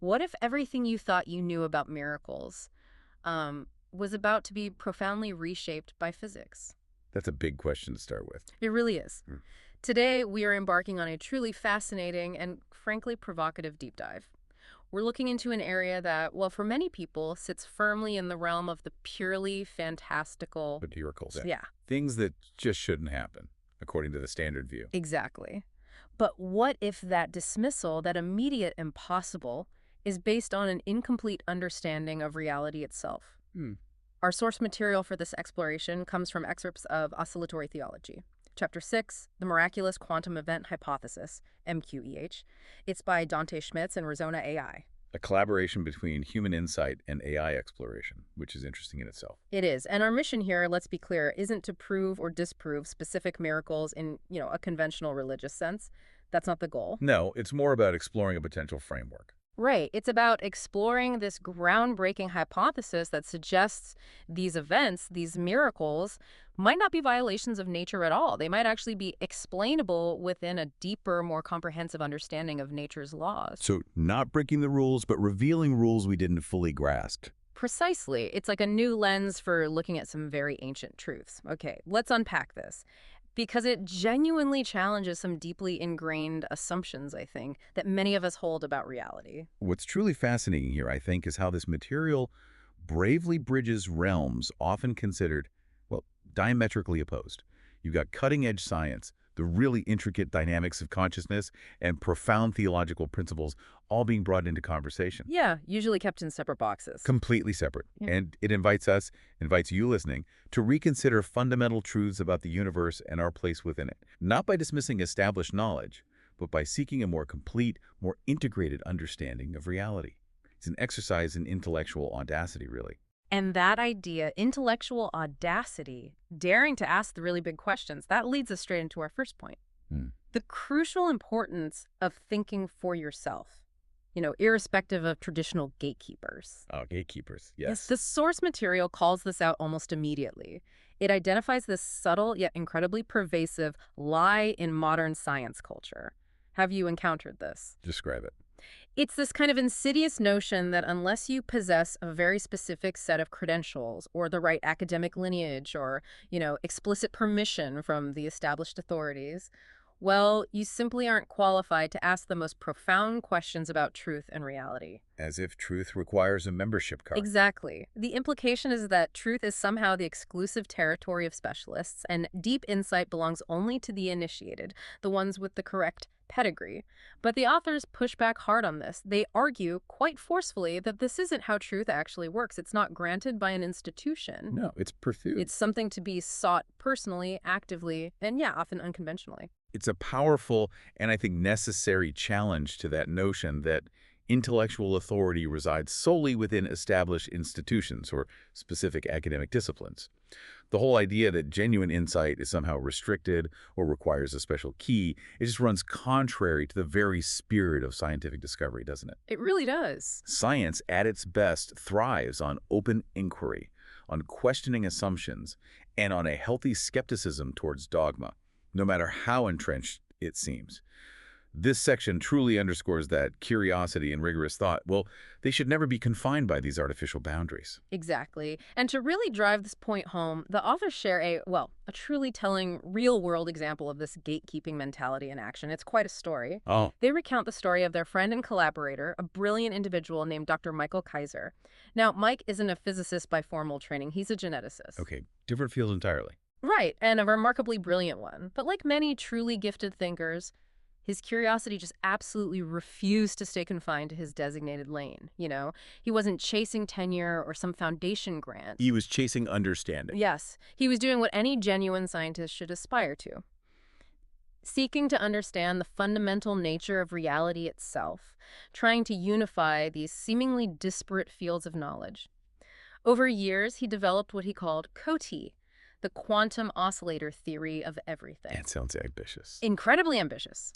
What if everything you thought you knew about miracles was about to be profoundly reshaped by physics? That's a big question to start with. It really is. Hmm. Today, we are embarking on a truly fascinating and frankly provocative deep dive. We're looking into an area that, well, for many people, sits firmly in the realm of the purely fantastical. But miracles, Yeah, things that just shouldn't happen, according to the standard view. exactly. But what if that dismissal, that immediate impossible, is based on an incomplete understanding of reality itself? Hmm. Our source material for this exploration comes from excerpts of Oscillatory Theology. Chapter 6, The Miraculous Quantum Event Hypothesis, MQEH. It's by Dante Schmitz and Razona AI. A collaboration between human insight and AI exploration, which is interesting in itself. It is. And our mission here, let's be clear, isn't to prove or disprove specific miracles in, a conventional religious sense. That's not the goal. No, it's more about exploring a potential framework. Right. It's about exploring this groundbreaking hypothesis that suggests these events, these miracles, might not be violations of nature at all. They might actually be explainable within a deeper, more comprehensive understanding of nature's laws. So not breaking the rules, but revealing rules we didn't fully grasp. Precisely. It's like a new lens for looking at some very ancient truths. Okay, let's unpack this, because it genuinely challenges some deeply ingrained assumptions, I think, that many of us hold about reality. What's truly fascinating here, I think, is how this material bravely bridges realms often considered, well, diametrically opposed. You've got cutting-edge science, the really intricate dynamics of consciousness, and profound theological principles all being brought into conversation. Yeah, usually kept in separate boxes. Completely separate. Yeah. And it invites you listening, to reconsider fundamental truths about the universe and our place within it. Not by dismissing established knowledge, but by seeking a more complete, more integrated understanding of reality. It's an exercise in intellectual audacity, really. And that idea, intellectual audacity, daring to ask the really big questions, that leads us straight into our first point. Hmm. The crucial importance of thinking for yourself, irrespective of traditional gatekeepers. Oh, gatekeepers, yes. The source material calls this out almost immediately. It identifies this subtle yet incredibly pervasive lie in modern science culture. Have you encountered this? Describe it. It's this kind of insidious notion that unless you possess a very specific set of credentials or the right academic lineage or, explicit permission from the established authorities, well, you simply aren't qualified to ask the most profound questions about truth and reality. As if truth requires a membership card. Exactly. The implication is that truth is somehow the exclusive territory of specialists, and deep insight belongs only to the initiated, the ones with the correct pedigree. But the authors push back hard on this. They argue quite forcefully that this isn't how truth actually works. It's not granted by an institution. No, it's pursued. It's something to be sought personally, actively, and often unconventionally. It's a powerful and I think necessary challenge to that notion that intellectual authority resides solely within established institutions or specific academic disciplines. The whole idea that genuine insight is somehow restricted or requires a special key, it just runs contrary to the very spirit of scientific discovery, doesn't it? It really does. Science, at its best, thrives on open inquiry, on questioning assumptions, and on a healthy skepticism towards dogma, no matter how entrenched it seems. This section truly underscores that curiosity and rigorous thought, well, they should never be confined by these artificial boundaries. Exactly. And to really drive this point home, the authors share a truly telling real-world example of this gatekeeping mentality in action. It's quite a story. Oh. They recount the story of their friend and collaborator, a brilliant individual named Dr. Michael Kaiser. Now, Mike isn't a physicist by formal training. He's a geneticist. Okay, different field entirely. Right, and a remarkably brilliant one. But like many truly gifted thinkers, his curiosity just absolutely refused to stay confined to his designated lane, He wasn't chasing tenure or some foundation grant. He was chasing understanding. Yes, he was doing what any genuine scientist should aspire to. Seeking to understand the fundamental nature of reality itself, trying to unify these seemingly disparate fields of knowledge. Over years, he developed what he called COTE, the quantum oscillator theory of everything. That sounds ambitious. Incredibly ambitious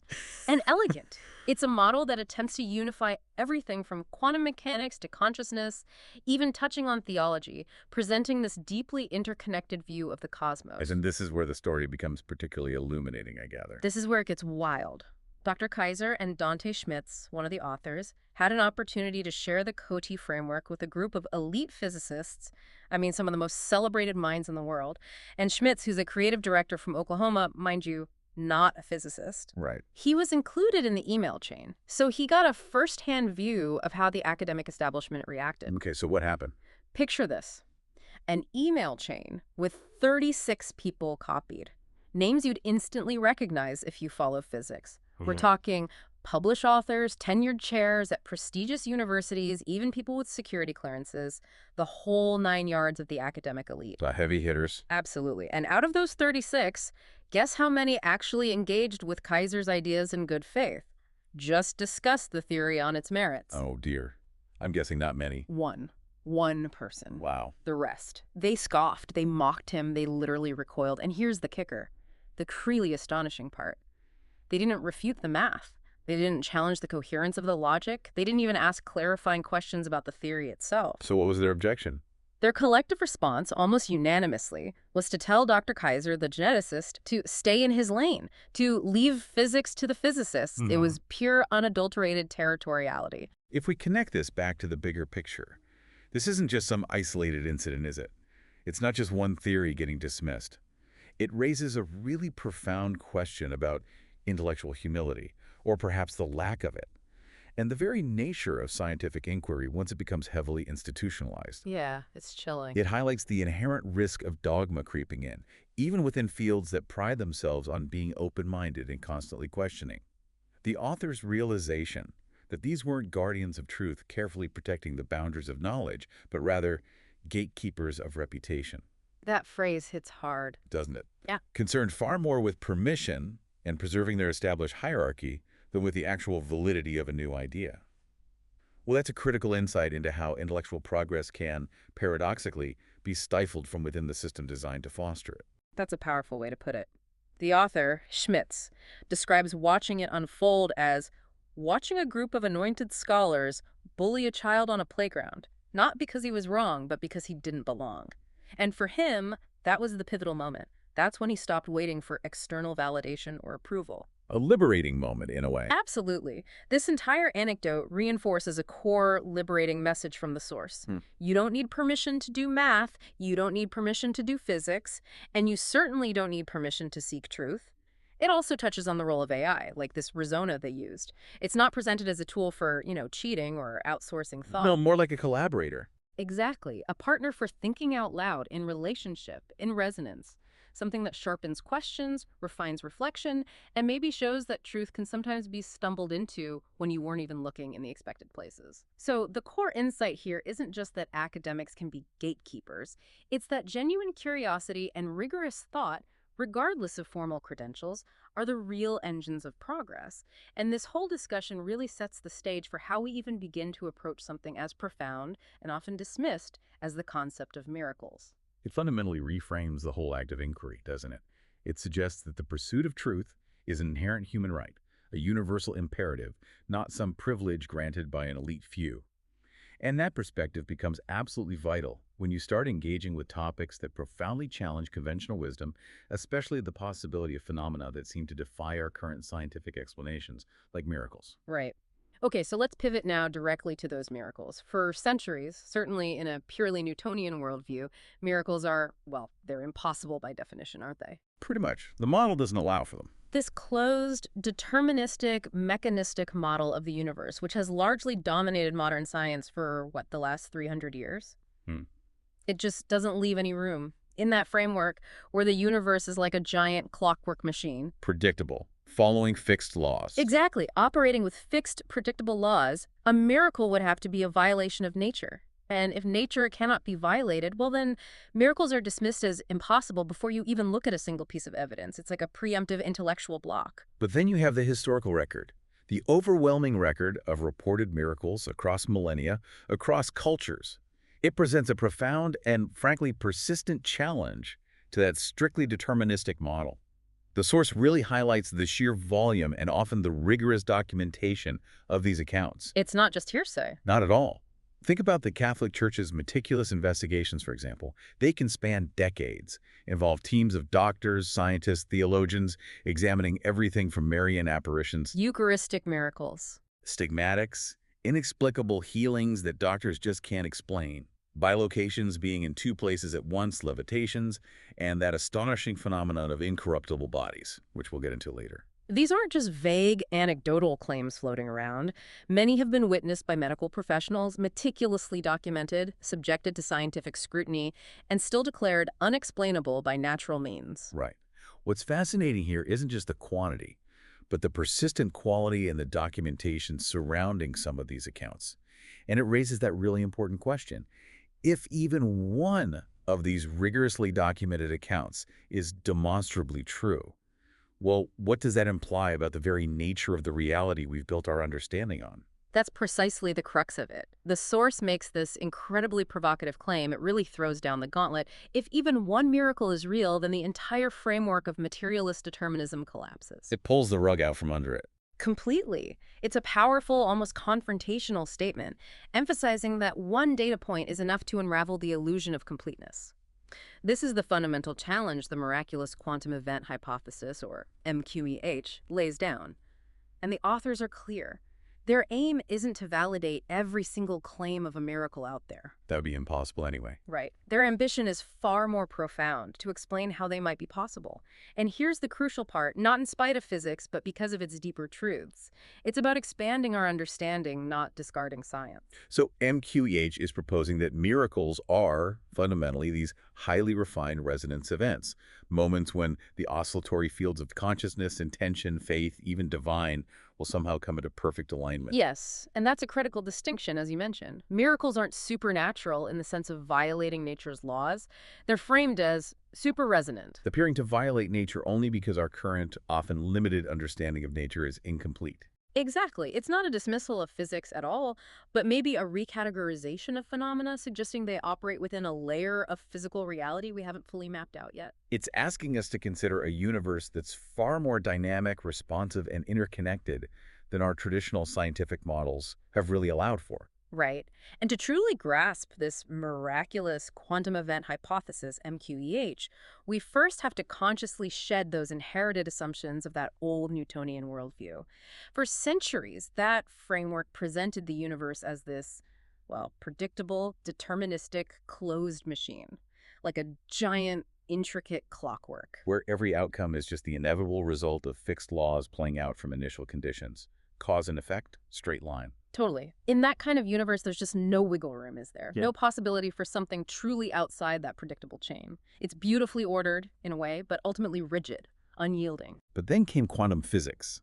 and elegant. It's a model that attempts to unify everything from quantum mechanics to consciousness, even touching on theology, presenting this deeply interconnected view of the cosmos. And this is where the story becomes particularly illuminating, I gather. This is where it gets wild. Dr. Kaiser and Dante Schmitz, one of the authors, had an opportunity to share the COTI framework with a group of elite physicists, some of the most celebrated minds in the world. And Schmitz, who's a creative director from Oklahoma, mind you, not a physicist. Right. He was included in the email chain, so he got a first-hand view of how the academic establishment reacted. Okay, so what happened? Picture this: an email chain with 36 people copied. Names you'd instantly recognize if you follow physics. We're talking published authors, tenured chairs at prestigious universities, even people with security clearances, the whole 9 yards of the academic elite. The heavy hitters. Absolutely. And out of those 36, guess how many actually engaged with Kaiser's ideas in good faith? Just discussed the theory on its merits. Oh, dear. I'm guessing not many. One person. Wow. The rest. They scoffed, they mocked him, they literally recoiled. And here's the kicker, the really astonishing part. They didn't refute the math. They didn't challenge the coherence of the logic. They didn't even ask clarifying questions about the theory itself. So what was their objection? Their collective response, almost unanimously, was to tell Dr. Kaiser, the geneticist, to stay in his lane, to leave physics to the physicists. It was pure, unadulterated territoriality. If we connect this back to the bigger picture, this isn't just some isolated incident, is it? It's not just one theory getting dismissed. It raises a really profound question about intellectual humility, or perhaps the lack of it, and the very nature of scientific inquiry once it becomes heavily institutionalized. Yeah, it's chilling. It highlights the inherent risk of dogma creeping in, even within fields that pride themselves on being open-minded and constantly questioning. The author's realization that these weren't guardians of truth carefully protecting the boundaries of knowledge, but rather gatekeepers of reputation. That phrase hits hard. Doesn't it? Yeah. Concerned far more with permission and preserving their established hierarchy than with the actual validity of a new idea. Well, that's a critical insight into how intellectual progress can, paradoxically, be stifled from within the system designed to foster it. That's a powerful way to put it. The author, Schmitz, describes watching it unfold as watching a group of anointed scholars bully a child on a playground, not because he was wrong, but because he didn't belong. And for him, that was the pivotal moment. That's when he stopped waiting for external validation or approval. A liberating moment, in a way. Absolutely. This entire anecdote reinforces a core liberating message from the source. You don't need permission to do math, you don't need permission to do physics, and you certainly don't need permission to seek truth. It also touches on the role of AI, like this Resona they used. It's not presented as a tool for, cheating or outsourcing thought. No, more like a collaborator. Exactly. A partner for thinking out loud, in relationship, in resonance. Something that sharpens questions, refines reflection, and maybe shows that truth can sometimes be stumbled into when you weren't even looking in the expected places. So the core insight here isn't just that academics can be gatekeepers. It's that genuine curiosity and rigorous thought, regardless of formal credentials, are the real engines of progress. And this whole discussion really sets the stage for how we even begin to approach something as profound and often dismissed as the concept of miracles. It fundamentally reframes the whole act of inquiry, doesn't it? It suggests that the pursuit of truth is an inherent human right, a universal imperative, not some privilege granted by an elite few. And that perspective becomes absolutely vital when you start engaging with topics that profoundly challenge conventional wisdom, especially the possibility of phenomena that seem to defy our current scientific explanations, like miracles. Right. Okay, so let's pivot now directly to those miracles. For centuries, certainly in a purely Newtonian worldview, miracles are, well, they're impossible by definition, aren't they? Pretty much. The model doesn't allow for them. This closed, deterministic, mechanistic model of the universe, which has largely dominated modern science for, the last 300 years? It just doesn't leave any room. In that framework, where the universe is like a giant clockwork machine. Predictable. Following fixed laws. Exactly. Operating with fixed, predictable laws, a miracle would have to be a violation of nature. And if nature cannot be violated, well then, miracles are dismissed as impossible before you even look at a single piece of evidence. It's like a preemptive intellectual block. But then you have the historical record. The overwhelming record of reported miracles across millennia, across cultures. It presents a profound and, frankly, persistent challenge to that strictly deterministic model. The source really highlights the sheer volume and often the rigorous documentation of these accounts. It's not just hearsay. Not at all. Think about the Catholic Church's meticulous investigations, for example. They can span decades, involve teams of doctors, scientists, theologians, examining everything from Marian apparitions, Eucharistic miracles. stigmatics, inexplicable healings that doctors just can't explain, bilocations being in two places at once, levitations, and that astonishing phenomenon of incorruptible bodies, which we'll get into later. These aren't just vague, anecdotal claims floating around. Many have been witnessed by medical professionals, meticulously documented, subjected to scientific scrutiny, and still declared unexplainable by natural means. Right. What's fascinating here isn't just the quantity, but the persistent quality and the documentation surrounding some of these accounts. And it raises that really important question. If even one of these rigorously documented accounts is demonstrably true, well, what does that imply about the very nature of the reality we've built our understanding on? That's precisely the crux of it. The source makes this incredibly provocative claim. It really throws down the gauntlet. If even one miracle is real, then the entire framework of materialist determinism collapses. It pulls the rug out from under it. Completely. It's a powerful, almost confrontational statement, emphasizing that one data point is enough to unravel the illusion of completeness. This is the fundamental challenge the Miraculous Quantum Event Hypothesis, or MQEH, lays down. And the authors are clear. Their aim isn't to validate every single claim of a miracle out there. That would be impossible anyway. Right. Their ambition is far more profound, to explain how they might be possible. And here's the crucial part, not in spite of physics, but because of its deeper truths. It's about expanding our understanding, not discarding science. So MQEH is proposing that miracles are, fundamentally, these highly refined resonance events, moments when the oscillatory fields of consciousness, intention, faith, even divine, will somehow come into perfect alignment. Yes, and that's a critical distinction, as you mentioned. Miracles aren't supernatural in the sense of violating nature's laws. They're framed as super-resonant. Appearing to violate nature only because our current, often limited understanding of nature is incomplete. Exactly. It's not a dismissal of physics at all, but maybe a recategorization of phenomena, suggesting they operate within a layer of physical reality we haven't fully mapped out yet. It's asking us to consider a universe that's far more dynamic, responsive, and interconnected than our traditional scientific models have really allowed for. Right. And to truly grasp this miraculous quantum event hypothesis, MQEH, we first have to consciously shed those inherited assumptions of that old Newtonian worldview. For centuries, that framework presented the universe as this, well, predictable, deterministic, closed machine, like a giant, intricate clockwork. Where every outcome is just the inevitable result of fixed laws playing out from initial conditions. Cause and effect, straight line. Totally. In that kind of universe, there's just no wiggle room, is there? Yeah. No possibility for something truly outside that predictable chain. It's beautifully ordered, in a way, but ultimately rigid, unyielding. But then came quantum physics,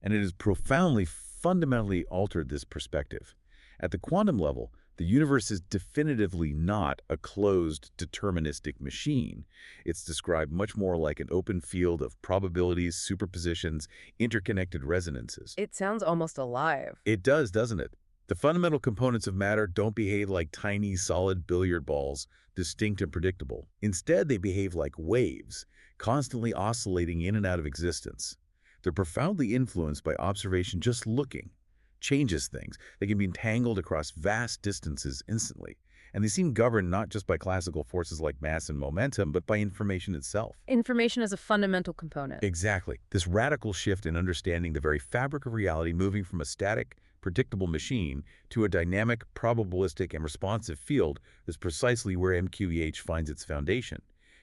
and it has profoundly, fundamentally altered this perspective. At the quantum level, the universe is definitively not a closed, deterministic machine. It's described much more like an open field of probabilities, superpositions, interconnected resonances. It sounds almost alive. It does, doesn't it? The fundamental components of matter don't behave like tiny, solid billiard balls, distinct and predictable. Instead, they behave like waves, constantly oscillating in and out of existence. They're profoundly influenced by observation just looking. Changes things. They can be entangled across vast distances instantly. And they seem governed not just by classical forces like mass and momentum, but by information itself. Information is a fundamental component. Exactly. This radical shift in understanding the very fabric of reality, moving from a static, predictable machine to a dynamic, probabilistic, and responsive field, is precisely where MQEH finds its foundation.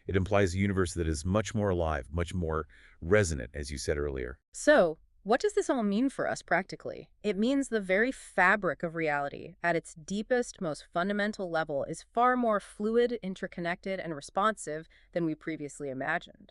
It implies a universe that is much more alive, much more resonant, as you said earlier. So, what does this all mean for us practically? It means the very fabric of reality, at its deepest, most fundamental level, is far more fluid, interconnected, and responsive than we previously imagined.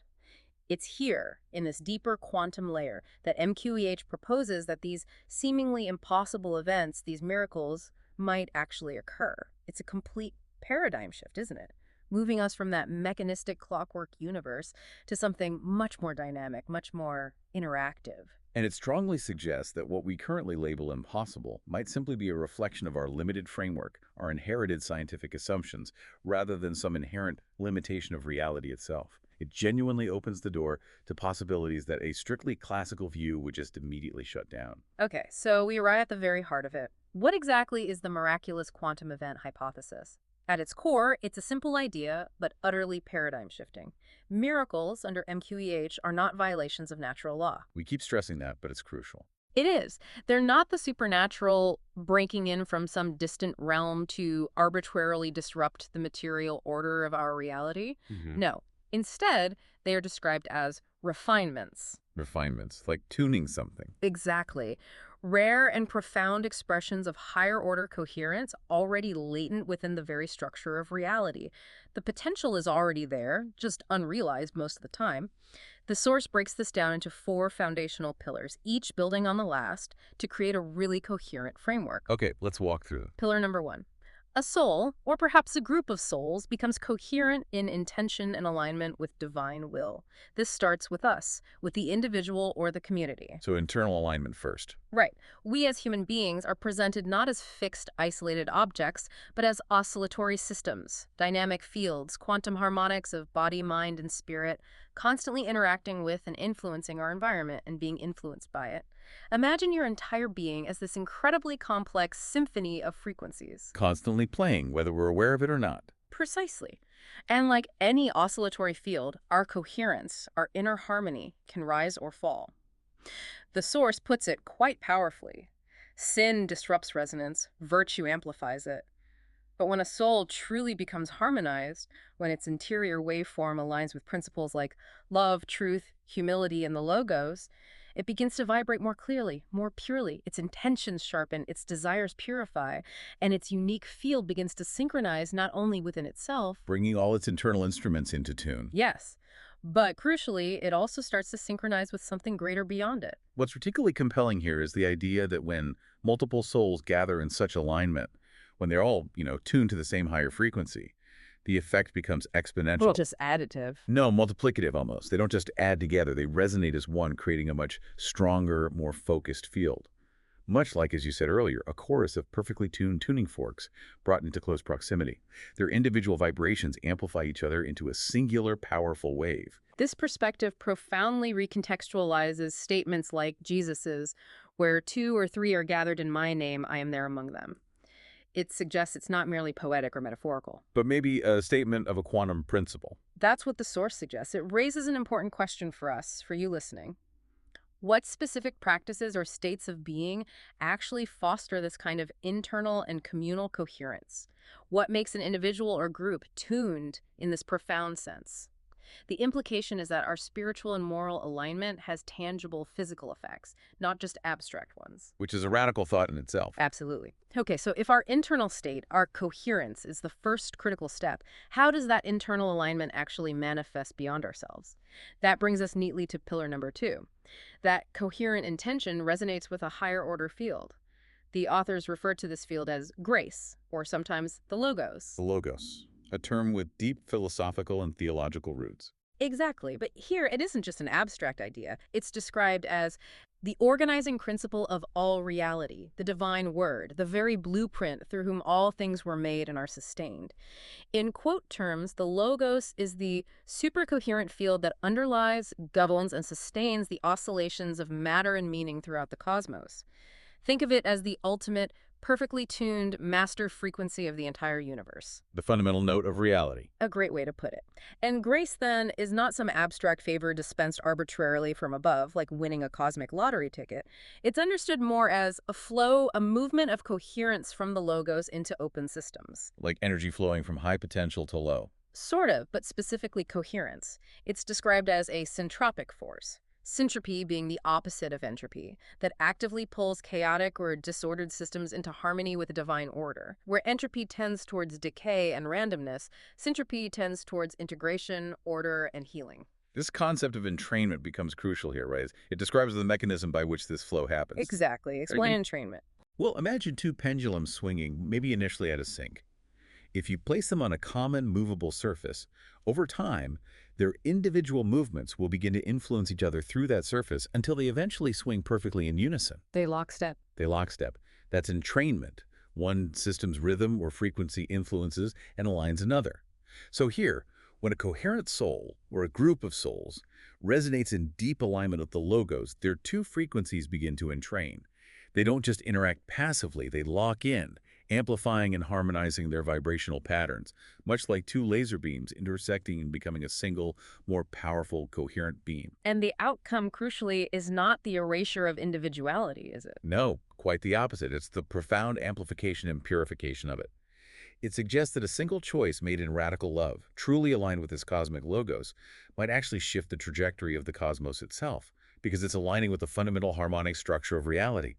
It's here, in this deeper quantum layer, that MQEH proposes that these seemingly impossible events, these miracles, might actually occur. It's a complete paradigm shift, isn't it? Moving us from that mechanistic clockwork universe to something much more dynamic, much more interactive. And it strongly suggests that what we currently label impossible might simply be a reflection of our limited framework, our inherited scientific assumptions, rather than some inherent limitation of reality itself. It genuinely opens the door to possibilities that a strictly classical view would just immediately shut down. Okay, so we arrive at the very heart of it. What exactly is the Miraculous Quantum Event Hypothesis? At its core, it's a simple idea, but utterly paradigm-shifting. Miracles, under MQEH, are not violations of natural law. We keep stressing that, but it's crucial. It is. They're not the supernatural breaking in from some distant realm to arbitrarily disrupt the material order of our reality. No. Instead, they are described as refinements. Refinements, like tuning something. Exactly. Rare and profound expressions of higher order coherence already latent within the very structure of reality. The potential is already there, just unrealized most of the time. The source breaks this down into 4 foundational pillars, each building on the last, to create a really coherent framework. Okay, let's walk through them. Pillar number 1. A soul, or perhaps a group of souls, becomes coherent in intention and alignment with divine will. This starts with us, with the individual or the community. So internal alignment first. Right. We as human beings are presented not as fixed, isolated objects, but as oscillatory systems, dynamic fields, quantum harmonics of body, mind, and spirit, constantly interacting with and influencing our environment and being influenced by it. Imagine your entire being as this incredibly complex symphony of frequencies. Constantly playing, whether we're aware of it or not. Precisely. And like any oscillatory field, our coherence, our inner harmony, can rise or fall. The source puts it quite powerfully. Sin disrupts resonance, virtue amplifies it. But when a soul truly becomes harmonized, when its interior waveform aligns with principles like love, truth, humility, and the logos, it begins to vibrate more clearly, more purely. Its intentions sharpen, its desires purify, and its unique field begins to synchronize not only within itself, Bringing all its internal instruments into tune. yes, but crucially, it also starts to synchronize with something greater beyond it. What's particularly compelling here is the idea that when multiple souls gather in such alignment, when they're all, tuned to the same higher frequency, the effect becomes exponential. Well, just additive. No, multiplicative almost. They don't just add together. They resonate as one, creating a much stronger, more focused field. Much like, as you said earlier, a chorus of perfectly tuned tuning forks brought into close proximity. Their individual vibrations amplify each other into a singular, powerful wave. This perspective profoundly recontextualizes statements like Jesus's, where 2 or 3 are gathered in my name, I am there among them. It suggests it's not merely poetic or metaphorical. But maybe a statement of a quantum principle. That's what the source suggests. It raises an important question for us, for you listening. What specific practices or states of being actually foster this kind of internal and communal coherence? What makes an individual or group tuned in this profound sense? The implication is that our spiritual and moral alignment has tangible physical effects, not just abstract ones. Which is a radical thought in itself. Absolutely. Okay, so if our internal state, our coherence, is the first critical step, how does that internal alignment actually manifest beyond ourselves? That brings us neatly to pillar number 2. That coherent intention resonates with a higher order field. The authors refer to this field as grace, or sometimes the logos. The logos, a term with deep philosophical and theological roots. Exactly, but here it isn't just an abstract idea. It's described as the organizing principle of all reality, the divine word, the very blueprint through whom all things were made and are sustained. In quote terms, the logos is the supercoherent field that underlies, governs, and sustains the oscillations of matter and meaning throughout the cosmos. Think of it as the ultimate, perfectly tuned master frequency of the entire universe. The fundamental note of reality. A great way to put it. And grace, then, is not some abstract favor dispensed arbitrarily from above, like winning a cosmic lottery ticket. It's understood more as a flow, a movement of coherence from the logos into open systems. Like energy flowing from high potential to low. Sort of, but specifically coherence. It's described as a centropic force. Syntropy being the opposite of entropy, that actively pulls chaotic or disordered systems into harmony with a divine order. Where entropy tends towards decay and randomness, syntropy tends towards integration, order, and healing. This concept of entrainment becomes crucial here, right? It describes the mechanism by which this flow happens. Exactly. Explain entrainment. Well, imagine 2 pendulums swinging, maybe initially at a sync. If you place them on a common movable surface, over time, their individual movements will begin to influence each other through that surface until they eventually swing perfectly in unison. They lockstep. They lockstep. That's entrainment. One system's rhythm or frequency influences and aligns another. So here, when a coherent soul, or a group of souls, resonates in deep alignment with the logos, their 2 frequencies begin to entrain. They don't just interact passively, they lock in, amplifying and harmonizing their vibrational patterns, much like two laser beams intersecting and becoming a single, more powerful, coherent beam. And the outcome, crucially, is not the erasure of individuality, is it? No, quite the opposite. It's the profound amplification and purification of it. It suggests that a single choice made in radical love, truly aligned with this cosmic logos, might actually shift the trajectory of the cosmos itself, because it's aligning with the fundamental harmonic structure of reality.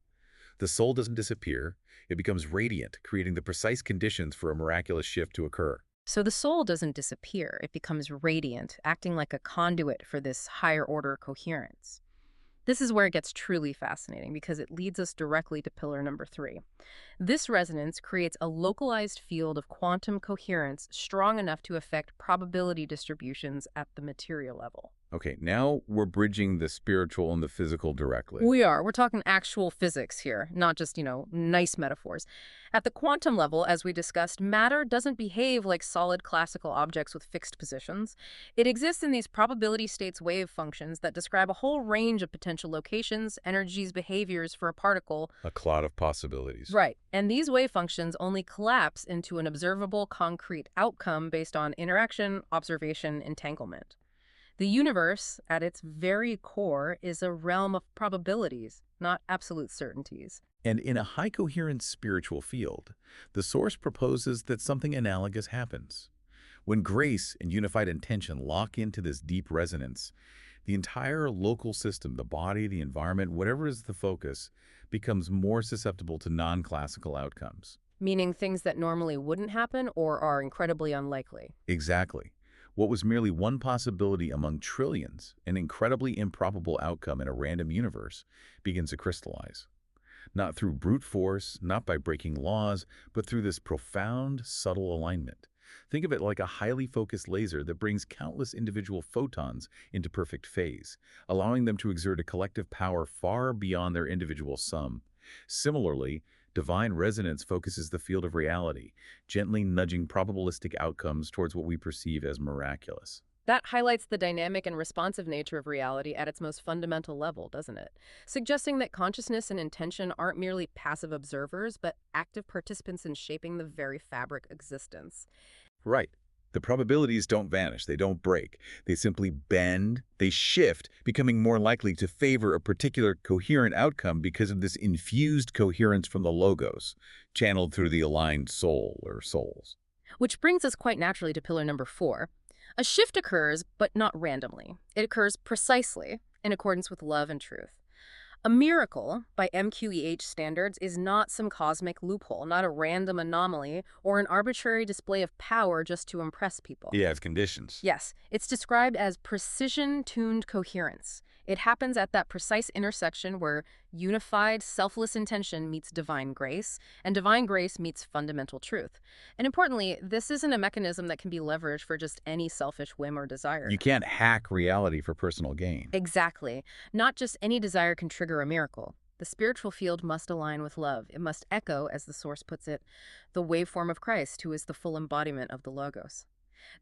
The soul doesn't disappear, it becomes radiant, creating the precise conditions for a miraculous shift to occur. So the soul doesn't disappear, it becomes radiant, acting like a conduit for this higher order coherence. This is where it gets truly fascinating because it leads us directly to pillar number 3. This resonance creates a localized field of quantum coherence strong enough to affect probability distributions at the material level. Okay, now we're bridging the spiritual and the physical directly. We are. We're talking actual physics here, not just, nice metaphors. At the quantum level, as we discussed, matter doesn't behave like solid classical objects with fixed positions. It exists in these probability states wave functions that describe a whole range of potential locations, energies, behaviors for a particle. A cloud of possibilities. Right. And these wave functions only collapse into an observable, concrete outcome based on interaction, observation, entanglement. The universe, at its very core, is a realm of probabilities, not absolute certainties. And in a high-coherence spiritual field, the Source proposes that something analogous happens. When grace and unified intention lock into this deep resonance, the entire local system, the body, the environment, whatever is the focus, becomes more susceptible to non-classical outcomes. Meaning things that normally wouldn't happen or are incredibly unlikely. Exactly. What was merely one possibility among trillions, an incredibly improbable outcome in a random universe, begins to crystallize. Not through brute force, not by breaking laws, but through this profound, subtle alignment. Think of it like a highly focused laser that brings countless individual photons into perfect phase, allowing them to exert a collective power far beyond their individual sum. Similarly, divine resonance focuses the field of reality, gently nudging probabilistic outcomes towards what we perceive as miraculous. That highlights the dynamic and responsive nature of reality at its most fundamental level, doesn't it? Suggesting that consciousness and intention aren't merely passive observers, but active participants in shaping the very fabric of existence. Right. The probabilities don't vanish, they don't break. They simply bend, they shift, becoming more likely to favor a particular coherent outcome because of this infused coherence from the logos, channeled through the aligned soul or souls. Which brings us quite naturally to pillar number 4. A shift occurs, but not randomly. It occurs precisely in accordance with love and truth. A miracle, by MQEH standards, is not some cosmic loophole, not a random anomaly, or an arbitrary display of power just to impress people. Yeah, it's conditions. Yes, it's described as precision-tuned coherence. It happens at that precise intersection where unified, selfless intention meets divine grace, and divine grace meets fundamental truth. And importantly, this isn't a mechanism that can be leveraged for just any selfish whim or desire. You can't hack reality for personal gain. Exactly. Not just any desire can trigger a miracle. The spiritual field must align with love. It must echo, as the Source puts it, the waveform of Christ, who is the full embodiment of the Logos.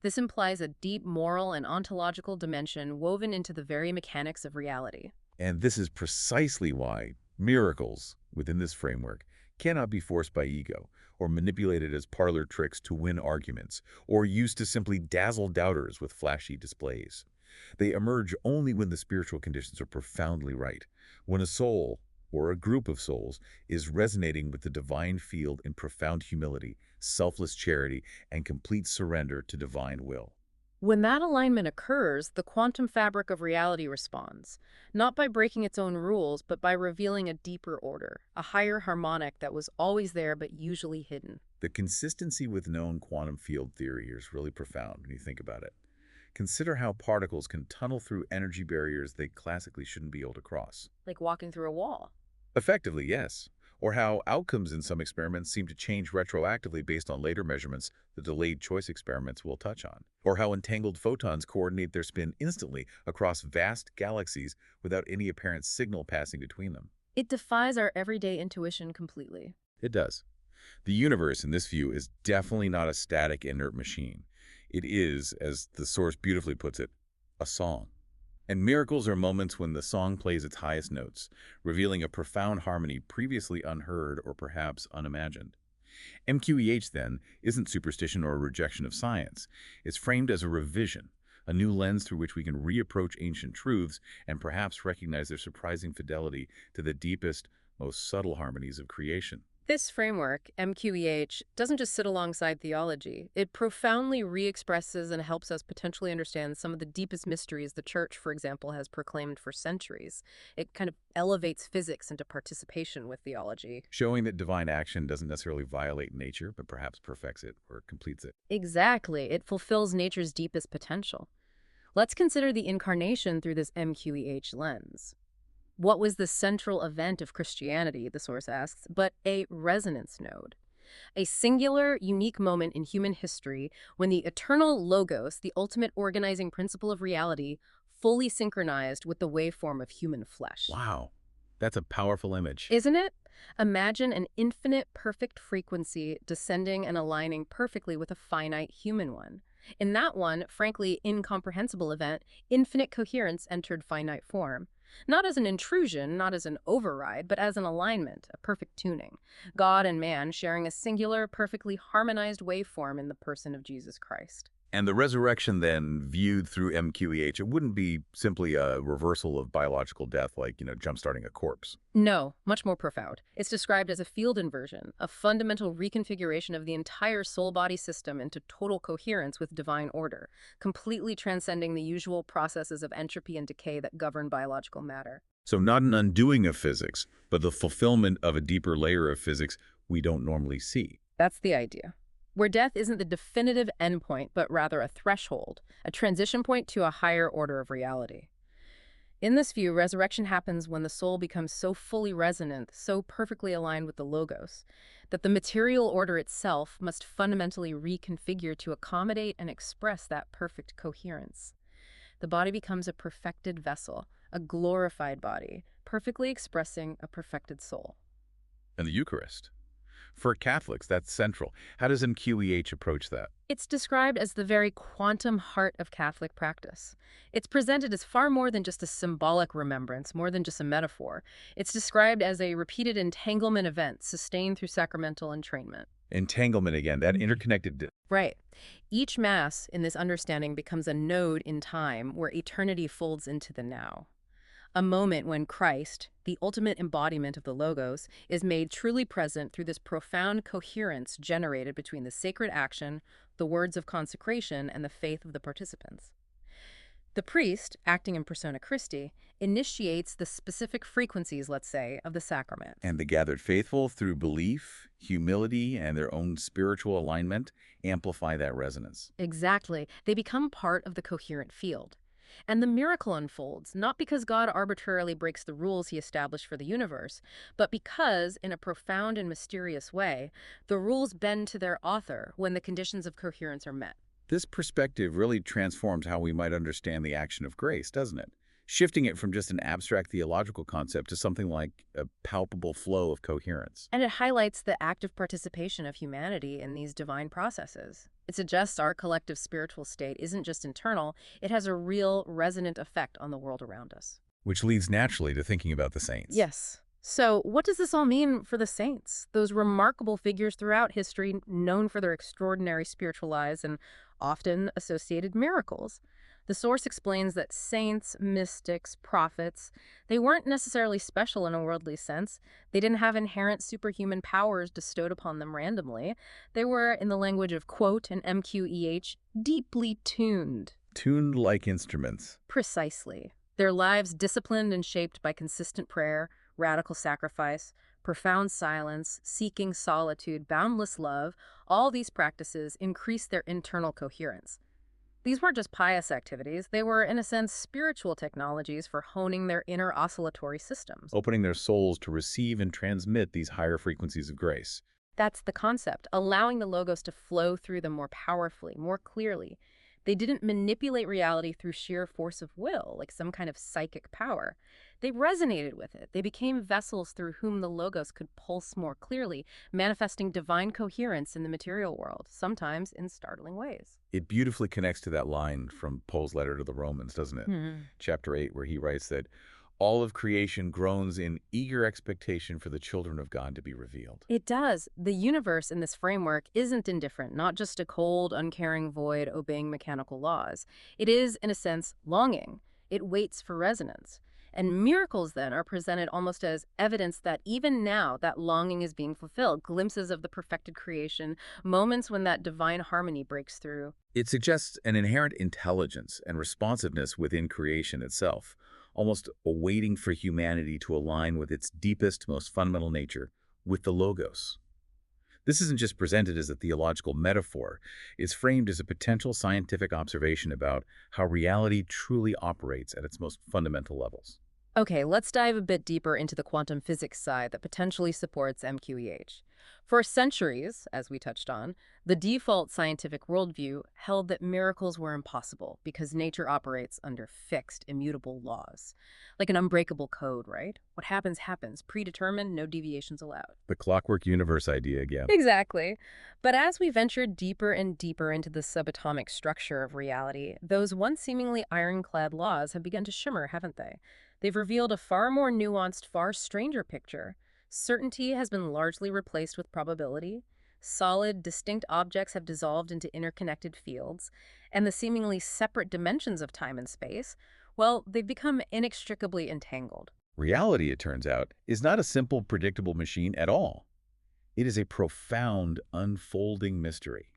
This implies a deep moral and ontological dimension woven into the very mechanics of reality. And this is precisely why miracles, within this framework, cannot be forced by ego, or manipulated as parlor tricks to win arguments, or used to simply dazzle doubters with flashy displays. They emerge only when the spiritual conditions are profoundly right, when a soul, or a group of souls, is resonating with the divine field in profound humility, selfless charity, and complete surrender to divine will. When that alignment occurs, the quantum fabric of reality responds, not by breaking its own rules, but by revealing a deeper order, a higher harmonic that was always there but usually hidden. The consistency with known quantum field theory here is really profound when you think about it. Consider how particles can tunnel through energy barriers they classically shouldn't be able to cross. Like walking through a wall. Effectively, yes. Or how outcomes in some experiments seem to change retroactively based on later measurements the delayed choice experiments will touch on. Or how entangled photons coordinate their spin instantly across vast galaxies without any apparent signal passing between them. It defies our everyday intuition completely. It does. The universe, in this view, is definitely not a static, inert machine. It is, as the Source beautifully puts it, a song. And miracles are moments when the song plays its highest notes, revealing a profound harmony previously unheard or perhaps unimagined. MQEH, then, isn't superstition or a rejection of science. It's framed as a revision, a new lens through which we can reapproach ancient truths and perhaps recognize their surprising fidelity to the deepest, most subtle harmonies of creation. This framework, MQEH, doesn't just sit alongside theology. It profoundly re-expresses and helps us potentially understand some of the deepest mysteries the Church, for example, has proclaimed for centuries. It kind of elevates physics into participation with theology. Showing that divine action doesn't necessarily violate nature, but perhaps perfects it or completes it. Exactly. It fulfills nature's deepest potential. Let's consider the Incarnation through this MQEH lens. What was the central event of Christianity, the source asks, but a resonance node? A singular, unique moment in human history when the eternal logos, the ultimate organizing principle of reality, fully synchronized with the waveform of human flesh. Wow, that's a powerful image. Isn't it? Imagine an infinite perfect frequency descending and aligning perfectly with a finite human one. In that one, frankly incomprehensible event, infinite coherence entered finite form. Not as an intrusion, not as an override, but as an alignment, a perfect tuning. God and man sharing a singular, perfectly harmonized waveform in the person of Jesus Christ. And the resurrection then, viewed through MQEH, it wouldn't be simply a reversal of biological death like, jump-starting a corpse. No, much more profound. It's described as a field inversion, a fundamental reconfiguration of the entire soul-body system into total coherence with divine order, completely transcending the usual processes of entropy and decay that govern biological matter. So not an undoing of physics, but the fulfillment of a deeper layer of physics we don't normally see. That's the idea. Where death isn't the definitive endpoint, but rather a threshold, a transition point to a higher order of reality. In this view, resurrection happens when the soul becomes so fully resonant, so perfectly aligned with the Logos, that the material order itself must fundamentally reconfigure to accommodate and express that perfect coherence. The body becomes a perfected vessel, a glorified body, perfectly expressing a perfected soul. And the Eucharist. For Catholics, that's central. How does MQEH approach that? It's described as the very quantum heart of Catholic practice. It's presented as far more than just a symbolic remembrance, more than just a metaphor. It's described as a repeated entanglement event sustained through sacramental entrainment. Entanglement again, that interconnected. Right. Each Mass, in this understanding, becomes a node in time where eternity folds into the now. A moment when Christ, the ultimate embodiment of the Logos, is made truly present through this profound coherence generated between the sacred action, the words of consecration, and the faith of the participants. The priest, acting in persona Christi, initiates the specific frequencies, let's say, of the sacrament. And the gathered faithful, through belief, humility, and their own spiritual alignment, amplify that resonance. Exactly. They become part of the coherent field. And the miracle unfolds, not because God arbitrarily breaks the rules he established for the universe, but because, in a profound and mysterious way, the rules bend to their author when the conditions of coherence are met. This perspective really transforms how we might understand the action of grace, doesn't it? Shifting it from just an abstract theological concept to something like a palpable flow of coherence. And it highlights the active participation of humanity in these divine processes. It suggests our collective spiritual state isn't just internal, it has a real, resonant effect on the world around us. Which leads naturally to thinking about the saints. Yes. So what does this all mean for the saints? Those remarkable figures throughout history known for their extraordinary spiritual lives and often associated miracles. The source explains that saints, mystics, prophets, they weren't necessarily special in a worldly sense. They didn't have inherent superhuman powers bestowed upon them randomly. They were, in the language of quote and MQEH, deeply tuned. Tuned like instruments. Precisely. Their lives disciplined and shaped by consistent prayer, radical sacrifice, profound silence, seeking solitude, boundless love, all these practices increase their internal coherence. These weren't just pious activities, they were, in a sense, spiritual technologies for honing their inner oscillatory systems. Opening their souls to receive and transmit these higher frequencies of grace. That's the concept, allowing the Logos to flow through them more powerfully, more clearly, They didn't manipulate reality through sheer force of will, like some kind of psychic power. They resonated with it. They became vessels through whom the logos could pulse more clearly, manifesting divine coherence in the material world, sometimes in startling ways. It beautifully connects to that line from Paul's letter to the Romans, doesn't it? Hmm. Chapter 8, where he writes that all of creation groans in eager expectation for the children of God to be revealed. It does. The universe in this framework isn't indifferent, not just a cold, uncaring void obeying mechanical laws. It is, in a sense, longing. It waits for resonance. And miracles, then, are presented almost as evidence that even now that longing is being fulfilled, glimpses of the perfected creation, moments when that divine harmony breaks through. It suggests an inherent intelligence and responsiveness within creation itself, almost awaiting for humanity to align with its deepest, most fundamental nature, with the Logos. This isn't just presented as a theological metaphor. It's framed as a potential scientific observation about how reality truly operates at its most fundamental levels. Okay, let's dive a bit deeper into the quantum physics side that potentially supports MQEH. For centuries, as we touched on, the default scientific worldview held that miracles were impossible because nature operates under fixed, immutable laws. Like an unbreakable code, right? What happens, happens, predetermined, no deviations allowed. The clockwork universe idea again. Exactly. But as we venture deeper and deeper into the subatomic structure of reality, those once seemingly ironclad laws have begun to shimmer, haven't they? They've revealed a far more nuanced, far stranger picture. Certainty has been largely replaced with probability. Solid, distinct objects have dissolved into interconnected fields. And the seemingly separate dimensions of time and space, well, they've become inextricably entangled. Reality, it turns out, is not a simple, predictable machine at all. It is a profound, unfolding mystery.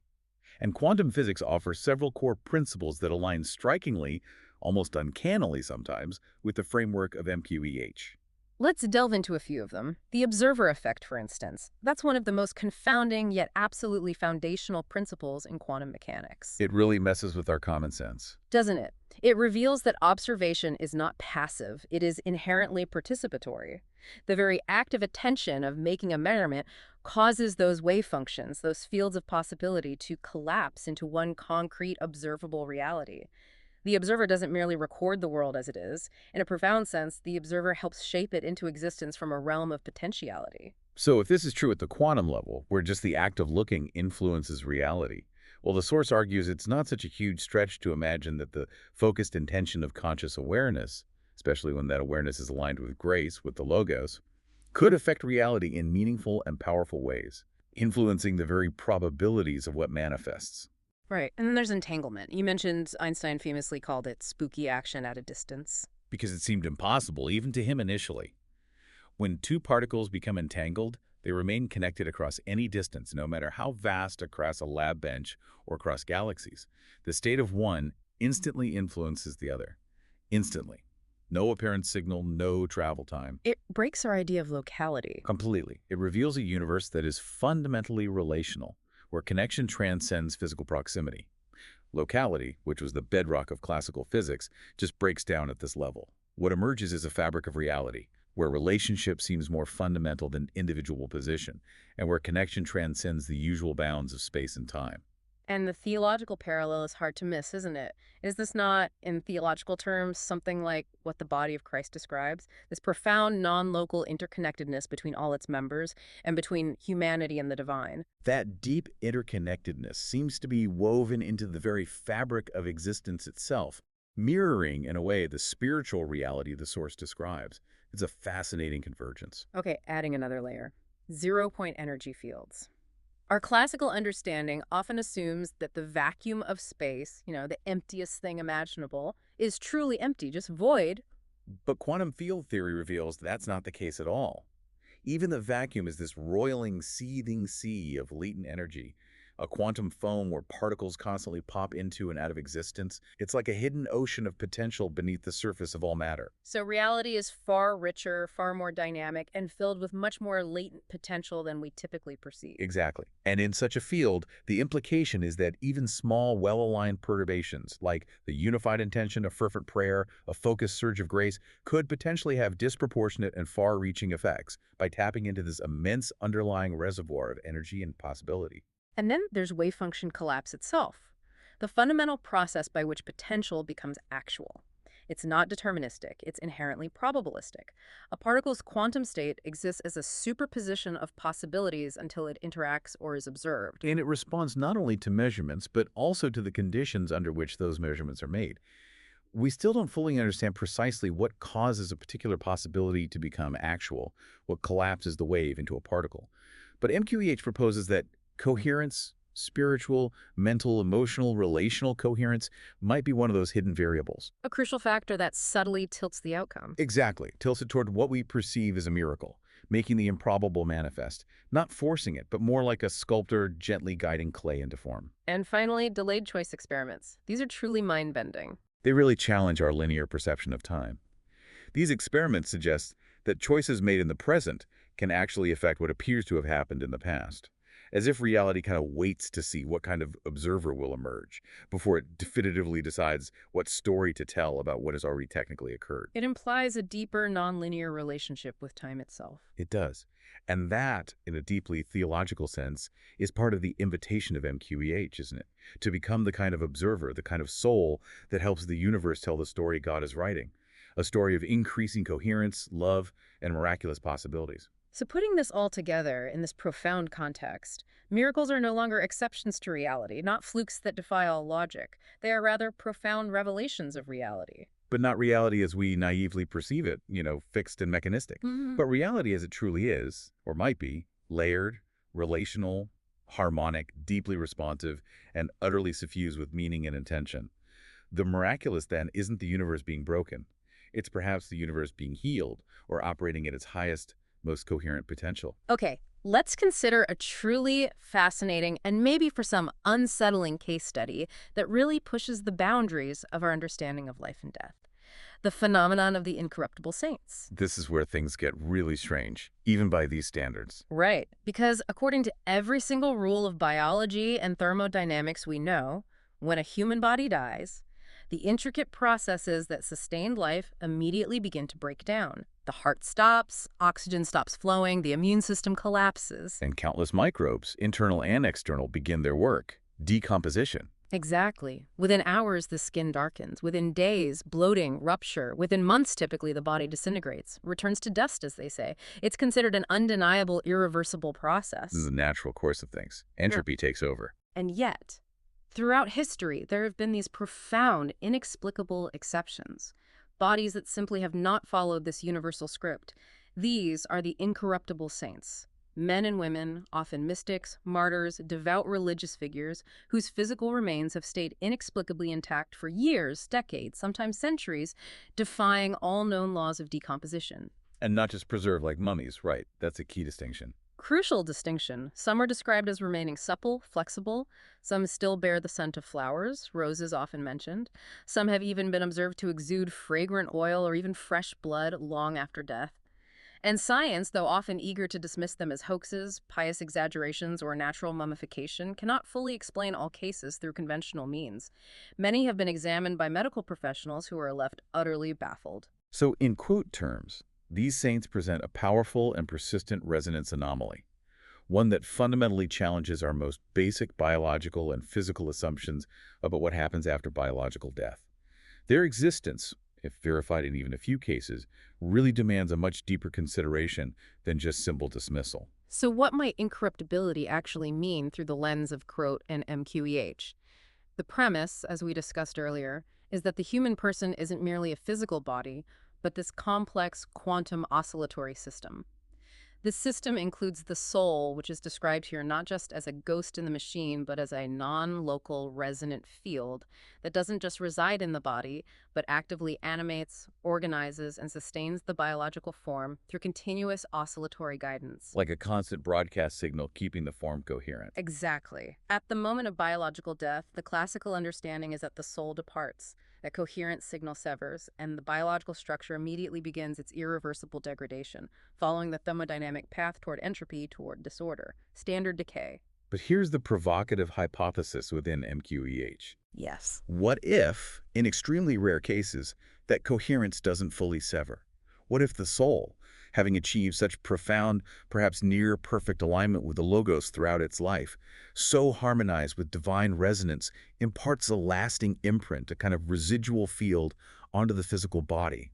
And quantum physics offers several core principles that align strikingly, almost uncannily sometimes, with the framework of MQEH. Let's delve into a few of them. The observer effect, for instance. That's one of the most confounding yet absolutely foundational principles in quantum mechanics. It really messes with our common sense. Doesn't it? It reveals that observation is not passive, it is inherently participatory. The very act of attention, of making a measurement, causes those wave functions, those fields of possibility, to collapse into one concrete, observable reality. The observer doesn't merely record the world as it is. In a profound sense, the observer helps shape it into existence from a realm of potentiality. So if this is true at the quantum level, where just the act of looking influences reality, well, the source argues it's not such a huge stretch to imagine that the focused intention of conscious awareness, especially when that awareness is aligned with grace, with the Logos, could affect reality in meaningful and powerful ways, influencing the very probabilities of what manifests. Right. And then there's entanglement. You mentioned Einstein famously called it spooky action at a distance. Because it seemed impossible, even to him initially. When two particles become entangled, they remain connected across any distance, no matter how vast across a lab bench or across galaxies. The state of one instantly influences the other. Instantly. No apparent signal, no travel time. It breaks our idea of locality. Completely. It reveals a universe that is fundamentally relational, where connection transcends physical proximity. Locality, which was the bedrock of classical physics, just breaks down at this level. What emerges is a fabric of reality, where relationship seems more fundamental than individual position, and where connection transcends the usual bounds of space and time. And the theological parallel is hard to miss, isn't it? Is this not, in theological terms, something like what the body of Christ describes? This profound, non-local interconnectedness between all its members and between humanity and the divine. That deep interconnectedness seems to be woven into the very fabric of existence itself, mirroring, in a way, the spiritual reality the source describes. It's a fascinating convergence. Okay, adding another layer. Zero-point energy fields. Our classical understanding often assumes that the vacuum of space, the emptiest thing imaginable, is truly empty, just void. But quantum field theory reveals that's not the case at all. Even the vacuum is this roiling, seething sea of latent energy, a quantum foam where particles constantly pop into and out of existence. It's like a hidden ocean of potential beneath the surface of all matter. So reality is far richer, far more dynamic, and filled with much more latent potential than we typically perceive. Exactly. And in such a field, the implication is that even small, well-aligned perturbations, like the unified intention of fervent prayer, a focused surge of grace, could potentially have disproportionate and far-reaching effects by tapping into this immense underlying reservoir of energy and possibility. And then there's wave function collapse itself. the fundamental process by which potential becomes actual. It's not deterministic, it's inherently probabilistic. A particle's quantum state exists as a superposition of possibilities until it interacts or is observed. And it responds not only to measurements, but also to the conditions under which those measurements are made. We still don't fully understand precisely what causes a particular possibility to become actual, what collapses the wave into a particle. But MQEH proposes that coherence, spiritual, mental, emotional, relational coherence might be one of those hidden variables. A crucial factor that subtly tilts the outcome. Exactly. Tilts it toward what we perceive as a miracle, making the improbable manifest, not forcing it, but more like a sculptor gently guiding clay into form. And finally, delayed choice experiments. These are truly mind-bending. They really challenge our linear perception of time. These experiments suggest that choices made in the present can actually affect what appears to have happened in the past, as if reality kind of waits to see what kind of observer will emerge before it definitively decides what story to tell about what has already technically occurred. It implies a deeper, nonlinear relationship with time itself. It does. And that, in a deeply theological sense, is part of the invitation of MQEH, isn't it? To become the kind of observer, the kind of soul that helps the universe tell the story God is writing. A story of increasing coherence, love, and miraculous possibilities. So putting this all together in this profound context, miracles are no longer exceptions to reality, not flukes that defy all logic. They are rather profound revelations of reality. But not reality as we naively perceive it, fixed and mechanistic. But reality as it truly is, or might be, layered, relational, harmonic, deeply responsive, and utterly suffused with meaning and intention. The miraculous, then, isn't the universe being broken. It's perhaps the universe being healed or operating at its highest, most coherent potential. Okay, let's consider a truly fascinating and maybe for some unsettling case study that really pushes the boundaries of our understanding of life and death. The phenomenon of the incorruptible saints. This is where things get really strange, even by these standards. Right, because according to every single rule of biology and thermodynamics we know, when a human body dies, the intricate processes that sustained life immediately begin to break down. The heart stops, oxygen stops flowing, the immune system collapses. And countless microbes, internal and external, begin their work. Decomposition. Exactly. Within hours, the skin darkens. Within days, bloating, rupture. Within months, typically, the body disintegrates, returns to dust, as they say. It's considered an undeniable, irreversible process. This is the natural course of things. Entropy takes over. And yet, throughout history, there have been these profound, inexplicable exceptions. Bodies that simply have not followed this universal script. These are the incorruptible saints. Men and women, often mystics, martyrs, devout religious figures, whose physical remains have stayed inexplicably intact for years, decades, sometimes centuries, defying all known laws of decomposition. And not just preserved like mummies, right? That's a key distinction. Crucial distinction. Some are described as remaining supple, flexible. Some still bear the scent of flowers, roses often mentioned. Some have even been observed to exude fragrant oil or even fresh blood long after death. And science, though often eager to dismiss them as hoaxes, pious exaggerations, or natural mummification, cannot fully explain all cases through conventional means. Many have been examined by medical professionals who are left utterly baffled. So in quote terms, these saints present a powerful and persistent resonance anomaly, one that fundamentally challenges our most basic biological and physical assumptions about what happens after biological death. Their existence, if verified in even a few cases, really demands a much deeper consideration than just simple dismissal. So what might incorruptibility actually mean through the lens of Croat and MQEH? The premise, as we discussed earlier, is that the human person isn't merely a physical body, but this complex quantum oscillatory system. This system includes the soul, which is described here not just as a ghost in the machine, but as a non-local resonant field that doesn't just reside in the body, but actively animates, organizes, and sustains the biological form through continuous oscillatory guidance. Like a constant broadcast signal keeping the form coherent. Exactly. At the moment of biological death, the classical understanding is that the soul departs, that coherent signal severs, and the biological structure immediately begins its irreversible degradation, following the thermodynamic path toward entropy, toward disorder, standard decay. But here's the provocative hypothesis within MQEH. Yes. What if, in extremely rare cases, that coherence doesn't fully sever? What if the soul, having achieved such profound, perhaps near-perfect alignment with the Logos throughout its life, so harmonized with divine resonance, imparts a lasting imprint, a kind of residual field onto the physical body,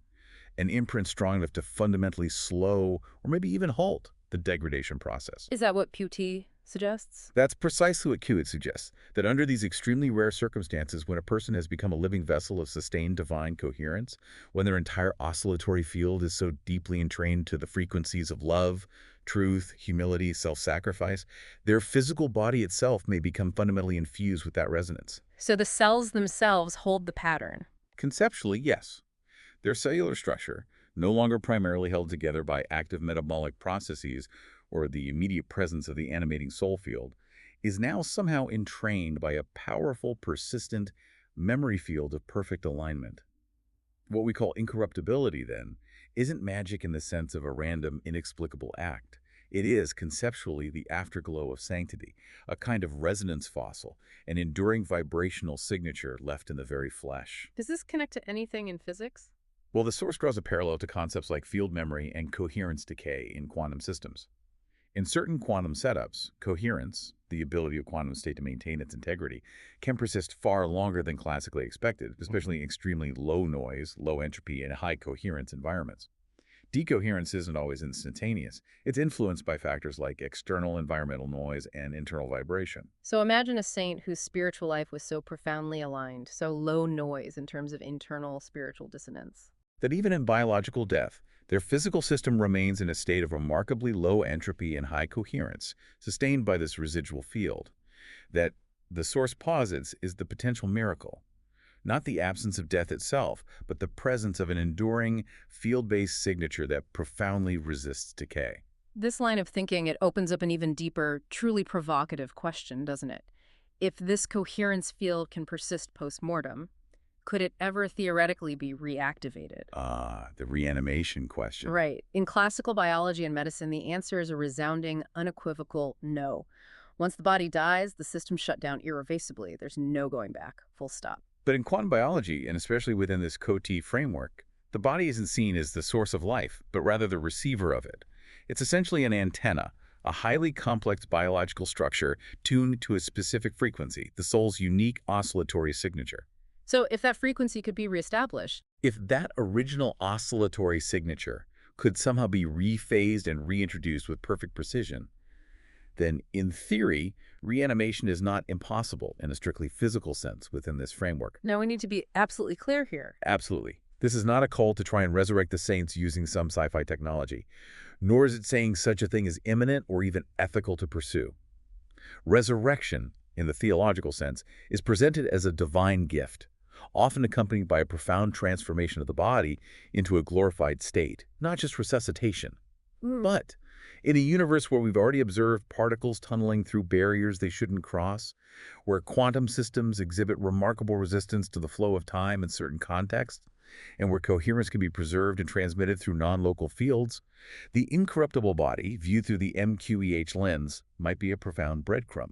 an imprint strong enough to fundamentally slow or maybe even halt the degradation process. Is that what QT suggests? That's precisely what Hewitt suggests, that under these extremely rare circumstances, when a person has become a living vessel of sustained divine coherence, when their entire oscillatory field is so deeply entrained to the frequencies of love, truth, humility, self-sacrifice, their physical body itself may become fundamentally infused with that resonance. So the cells themselves hold the pattern. Conceptually, yes. Their cellular structure, no longer primarily held together by active metabolic processes or the immediate presence of the animating soul field, is now somehow entrained by a powerful, persistent memory field of perfect alignment. What we call incorruptibility, then, isn't magic in the sense of a random, inexplicable act. It is, conceptually, the afterglow of sanctity, a kind of resonance fossil, an enduring vibrational signature left in the very flesh. Does this connect to anything in physics? Well, the source draws a parallel to concepts like field memory and coherence decay in quantum systems. In certain quantum setups, coherence, the ability of quantum state to maintain its integrity, can persist far longer than classically expected, especially in extremely low noise, low entropy, and high coherence environments. Decoherence isn't always instantaneous. It's influenced by factors like external environmental noise and internal vibration. So imagine a saint whose spiritual life was so profoundly aligned, so low noise in terms of internal spiritual dissonance. That even in biological death, their physical system remains in a state of remarkably low entropy and high coherence, sustained by this residual field. That the source posits is the potential miracle. Not the absence of death itself, but the presence of an enduring, field-based signature that profoundly resists decay. This line of thinking, it opens up an even deeper, truly provocative question, doesn't it? If this coherence field can persist post-mortem, could it ever theoretically be reactivated? The reanimation question. Right. In classical biology and medicine, the answer is a resounding, unequivocal no. Once the body dies, the system's shut down irreversibly. There's no going back. Full stop. But in quantum biology, and especially within this COT framework, the body isn't seen as the source of life, but rather the receiver of it. It's essentially an antenna, a highly complex biological structure tuned to a specific frequency, the soul's unique oscillatory signature. So if that frequency could be reestablished, If that original oscillatory signature could somehow be rephased and reintroduced with perfect precision, then in theory, reanimation is not impossible in a strictly physical sense within this framework. now we need to be absolutely clear here. Absolutely. This is not a call to try and resurrect the saints using some sci-fi technology, nor is it saying such a thing is imminent or even ethical to pursue. Resurrection, in the theological sense, is presented as a divine gift, often accompanied by a profound transformation of the body into a glorified state, not just resuscitation. But in a universe where we've already observed particles tunneling through barriers they shouldn't cross, where quantum systems exhibit remarkable resistance to the flow of time in certain contexts, and where coherence can be preserved and transmitted through non-local fields, the incorruptible body, viewed through the MQEH lens, might be a profound breadcrumb.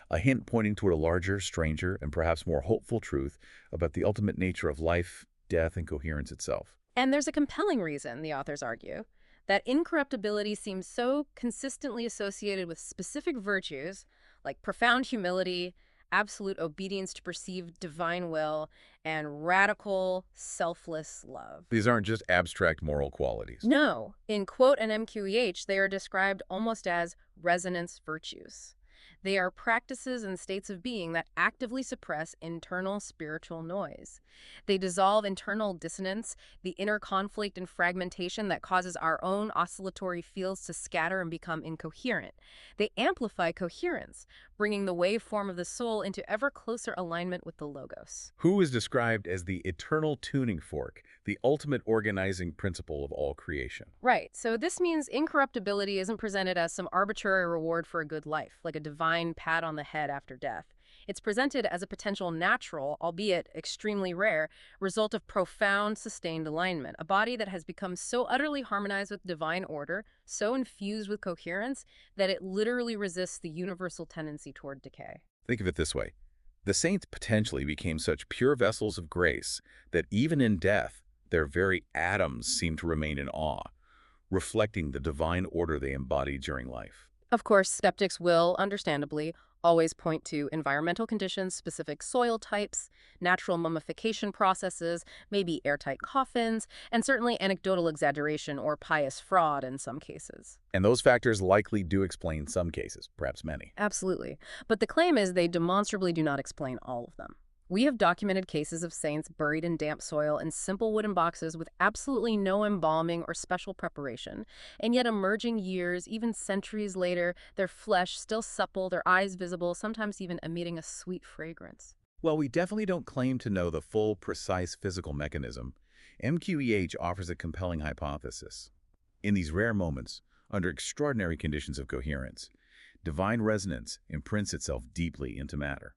A hint pointing toward a larger, stranger, and perhaps more hopeful truth about the ultimate nature of life, death, and coherence itself. And there's a compelling reason, the authors argue, that incorruptibility seems so consistently associated with specific virtues like profound humility, absolute obedience to perceived divine will, and radical, selfless love. These aren't just abstract moral qualities. No, in Quote and MQEH, they are described almost as resonance virtues. They are practices and states of being that actively suppress internal spiritual noise. They dissolve internal dissonance, the inner conflict and fragmentation that causes our own oscillatory fields to scatter and become incoherent. They amplify coherence, bringing the waveform of the soul into ever closer alignment with the Logos. Who is described as the eternal tuning fork, the ultimate organizing principle of all creation. Right, so this means incorruptibility isn't presented as some arbitrary reward for a good life, like a divine pat on the head after death. It's presented as a potential natural, albeit extremely rare, result of profound, sustained alignment, a body that has become so utterly harmonized with divine order, so infused with coherence, that it literally resists the universal tendency toward decay. Think of it this way. The saints potentially became such pure vessels of grace that even in death, their very atoms seem to remain in awe, reflecting the divine order they embody during life. Of course, skeptics will, understandably, always point to environmental conditions, specific soil types, natural mummification processes, maybe airtight coffins, and certainly anecdotal exaggeration or pious fraud in some cases. And those factors likely do explain some cases, perhaps many. Absolutely. But the claim is they demonstrably do not explain all of them. We have documented cases of saints buried in damp soil in simple wooden boxes with absolutely no embalming or special preparation, and yet emerging years, even centuries later, their flesh still supple, their eyes visible, sometimes even emitting a sweet fragrance. While we definitely don't claim to know the full, precise physical mechanism, MQEH offers a compelling hypothesis. In these rare moments, under extraordinary conditions of coherence, divine resonance imprints itself deeply into matter.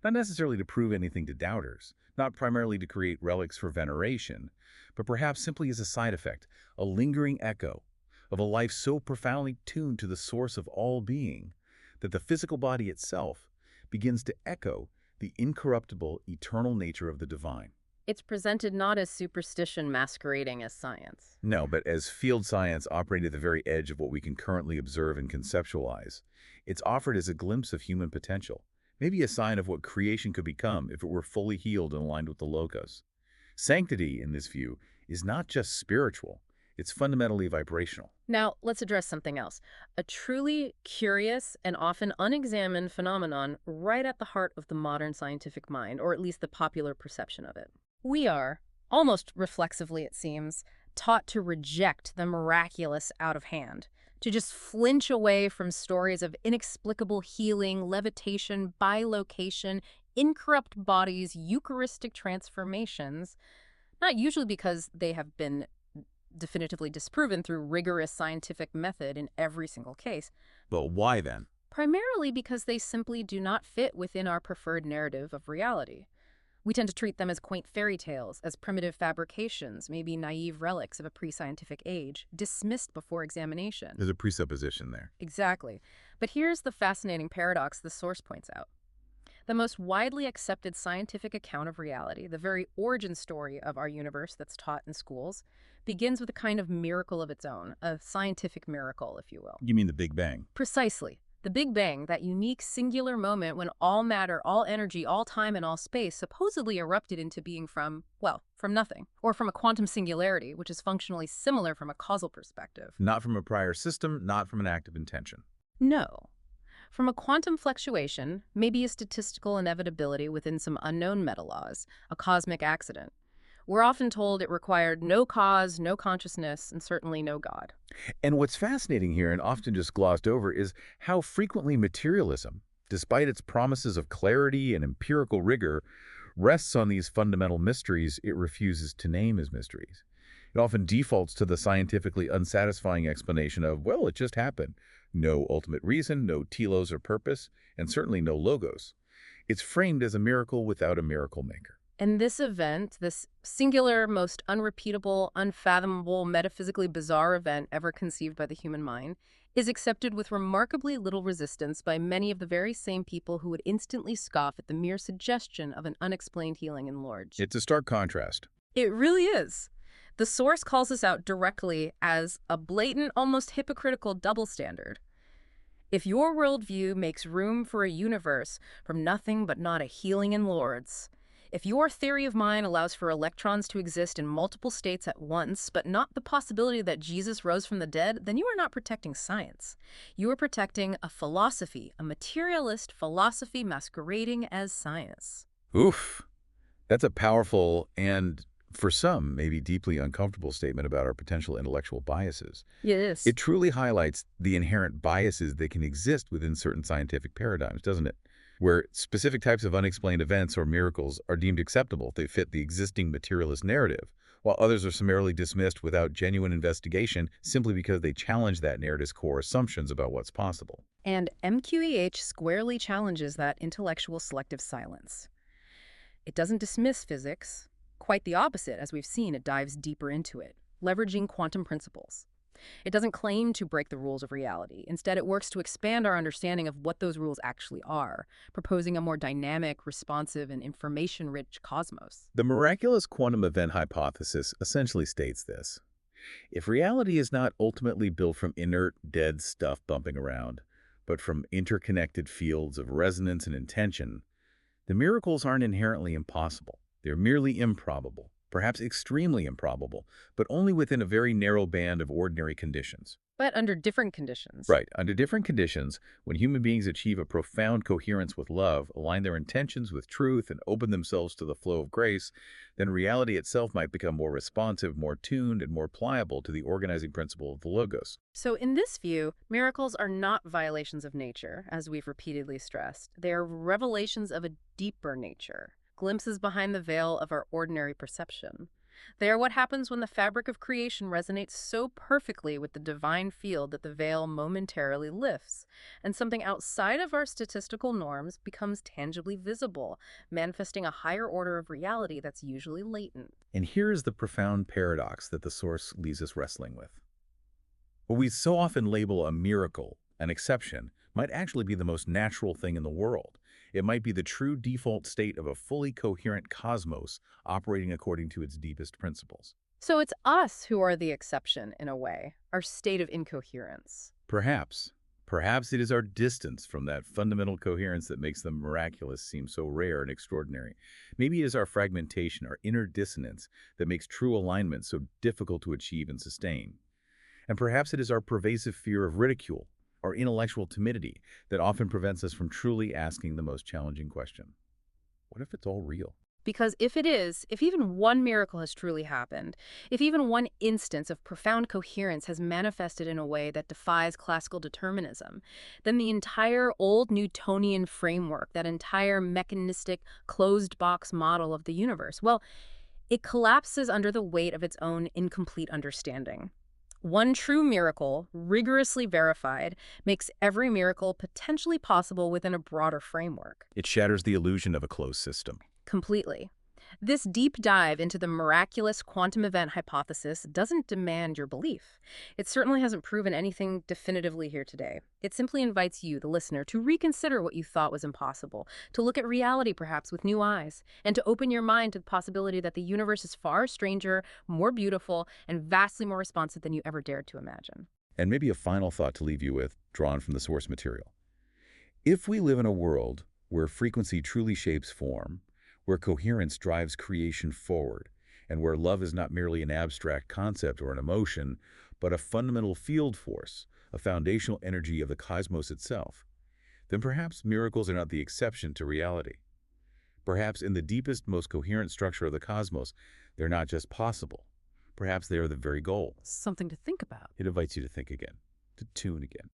Not necessarily to prove anything to doubters, not primarily to create relics for veneration, but perhaps simply as a side effect, a lingering echo of a life so profoundly tuned to the source of all being that the physical body itself begins to echo the incorruptible, eternal nature of the divine. It's presented not as superstition masquerading as science. No, but as field science operating at the very edge of what we can currently observe and conceptualize, it's offered as a glimpse of human potential. Maybe a sign of what creation could become if it were fully healed and aligned with the Logos. Sanctity, in this view, is not just spiritual, it's fundamentally vibrational. Now, let's address something else. A truly curious and often unexamined phenomenon right at the heart of the modern scientific mind, or at least the popular perception of it. We are, almost reflexively it seems, taught to reject the miraculous out of hand, to just flinch away from stories of inexplicable healing, levitation, bilocation, incorrupt bodies, Eucharistic transformations, not usually because they have been definitively disproven through rigorous scientific method in every single case. But why then? Primarily because they simply do not fit within our preferred narrative of reality. We tend to treat them as quaint fairy tales, as primitive fabrications, maybe naive relics of a pre-scientific age, dismissed before examination. There's a presupposition there. Exactly. But here's the fascinating paradox the source points out. The most widely accepted scientific account of reality, the very origin story of our universe that's taught in schools, begins with a kind of miracle of its own, a scientific miracle, if you will. You mean the Big Bang? Precisely. The Big Bang, that unique singular moment when all matter, all energy, all time, and all space supposedly erupted into being from, well, from nothing. Or from a quantum singularity, which is functionally similar from a causal perspective. Not from a prior system, not from an act of intention. No. From a quantum fluctuation, maybe a statistical inevitability within some unknown meta-laws, a cosmic accident. We're often told it required no cause, no consciousness, and certainly no God. And what's fascinating here, and often just glossed over, is how frequently materialism, despite its promises of clarity and empirical rigor, rests on these fundamental mysteries it refuses to name as mysteries. It often defaults to the scientifically unsatisfying explanation of, well, it just happened. No ultimate reason, no telos or purpose, and certainly no logos. It's framed as a miracle without a miracle maker. And this event, this singular, most unrepeatable, unfathomable, metaphysically bizarre event ever conceived by the human mind, is accepted with remarkably little resistance by many of the very same people who would instantly scoff at the mere suggestion of an unexplained healing in Lourdes. It's a stark contrast. It really is. The source calls us out directly as a blatant, almost hypocritical double standard. If your worldview makes room for a universe from nothing but not a healing in Lourdes, if your theory of mind allows for electrons to exist in multiple states at once, but not the possibility that Jesus rose from the dead, then you are not protecting science. You are protecting a philosophy, a materialist philosophy masquerading as science. Oof. That's a powerful and, for some, maybe deeply uncomfortable statement about our potential intellectual biases. Yes. It truly highlights the inherent biases that can exist within certain scientific paradigms, doesn't it? Where specific types of unexplained events or miracles are deemed acceptable if they fit the existing materialist narrative, while others are summarily dismissed without genuine investigation simply because they challenge that narrative's core assumptions about what's possible. And MQEH squarely challenges that intellectual selective silence. It doesn't dismiss physics. Quite the opposite, as we've seen, it dives deeper into it, leveraging quantum principles. It doesn't claim to break the rules of reality. Instead, it works to expand our understanding of what those rules actually are, proposing a more dynamic, responsive, and information-rich cosmos. The Miraculous Quantum Event Hypothesis essentially states this. If reality is not ultimately built from inert, dead stuff bumping around, but from interconnected fields of resonance and intention, the miracles aren't inherently impossible. They're merely improbable, perhaps extremely improbable, but only within a very narrow band of ordinary conditions. But under different conditions. Right. Under different conditions, when human beings achieve a profound coherence with love, align their intentions with truth, and open themselves to the flow of grace, then reality itself might become more responsive, more tuned, and more pliable to the organizing principle of the Logos. So in this view, miracles are not violations of nature, as we've repeatedly stressed. They are revelations of a deeper nature, glimpses behind the veil of our ordinary perception. They are what happens when the fabric of creation resonates so perfectly with the divine field that the veil momentarily lifts, and something outside of our statistical norms becomes tangibly visible, manifesting a higher order of reality that's usually latent. And here is the profound paradox that the Source leaves us wrestling with. What we so often label a miracle, an exception, might actually be the most natural thing in the world. It might be the true default state of a fully coherent cosmos operating according to its deepest principles. So it's us who are the exception, in a way, our state of incoherence. Perhaps. Perhaps it is our distance from that fundamental coherence that makes the miraculous seem so rare and extraordinary. Maybe it is our fragmentation, our inner dissonance, that makes true alignment so difficult to achieve and sustain. And perhaps it is our pervasive fear of ridicule, our intellectual timidity, that often prevents us from truly asking the most challenging question. What if it's all real? Because if it is, if even one miracle has truly happened, if even one instance of profound coherence has manifested in a way that defies classical determinism, then the entire old Newtonian framework, that entire mechanistic closed-box model of the universe, well, it collapses under the weight of its own incomplete understanding. One true miracle, rigorously verified, makes every miracle potentially possible within a broader framework. It shatters the illusion of a closed system. Completely. This deep dive into the miraculous quantum event hypothesis doesn't demand your belief. It certainly hasn't proven anything definitively here today. It simply invites you, the listener, to reconsider what you thought was impossible, to look at reality perhaps with new eyes, and to open your mind to the possibility that the universe is far stranger, more beautiful, and vastly more responsive than you ever dared to imagine. And maybe a final thought to leave you with, drawn from the source material. If we live in a world where frequency truly shapes form, where coherence drives creation forward, and where love is not merely an abstract concept or an emotion, but a fundamental field force, a foundational energy of the cosmos itself, then perhaps miracles are not the exception to reality. Perhaps in the deepest, most coherent structure of the cosmos, they're not just possible. Perhaps they are the very goal. Something to think about. It invites you to think again, to tune again.